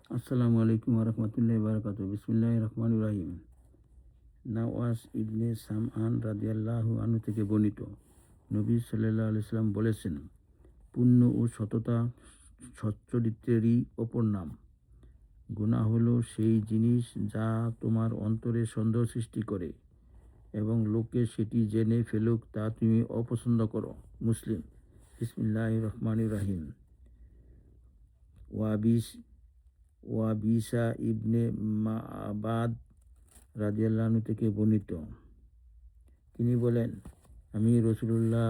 আসসালামু আলাইকুম ওয়া বারাকাতুহু। বিসমিল্লাহির রহমানির রহিম। নাওয়াস ইবনে সামআন রাদিয়াল্লাহু আনহু থেকে বর্ণিত, নবী সাল্লাল্লাহু আলাইহি সাল্লাম বলেছেন, পুণ্য ও সততা সচ্চরিত্রেরই অপর নাম। গুনাহ হলো সেই জিনিস যা তোমার অন্তরে সন্দেহ সৃষ্টি করে এবং লোকে সেটি জেনে ফেলুক তা তুমি অপছন্দ করো। মুসলিম। বিসমিল্লাহির রহমানির রহিম। ওয়াবিস ওয়াবিসা ইবনে মাবাদ রাদিয়াল্লাহু আনহু থেকে বর্ণিত, তিনি বলেন, আমি রাসূলুল্লাহ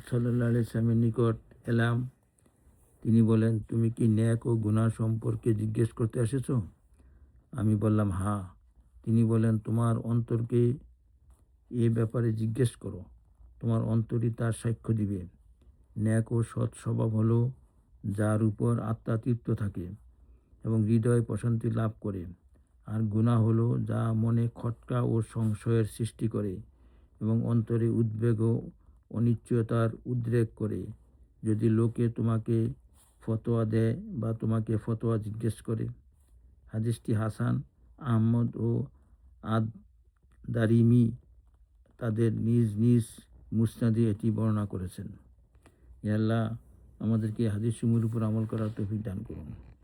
সাল্লাল্লাহু আলাইহি ওয়াসাল্লামের নিকট এলাম। তিনি বলেন, তুমি কি ন্যাক ও গুনাহ সম্পর্কে জিজ্ঞেস করতে এসেছো? আমি বললাম, হ্যাঁ। তিনি বলেন, তোমার অন্তরকে এ ব্যাপারে জিজ্ঞেস করো, তোমার অন্তরই তার সাক্ষ্য দিবে। ন্যাক ও সৎ স্বভাব হলো যার উপর আত্মা তৃপ্ত থাকে এবং হৃদয় প্রশান্তি লাভ করে, আর গুনাহ হলো যা মনে খটকা ও সংশয়ের সৃষ্টি করে এবং অন্তরে উদ্বেগ ও অনিশ্চয়তার উদ্রেক করে। যদি লোকে তোমাকে ফতোয়া দেয় বা তোমাকে ফতোয়া জিজ্ঞেস করে। হাদিসটি হাসান। আহমদ ও আদ দারিমি তাদের নিজ নিজ মুসনাদে এটি বর্ণনা করেছেন। ইয়া আল্লাহ, আমাদেরকে হাদিস সমূহের উপর আমল করার তৌফিক দান করুন।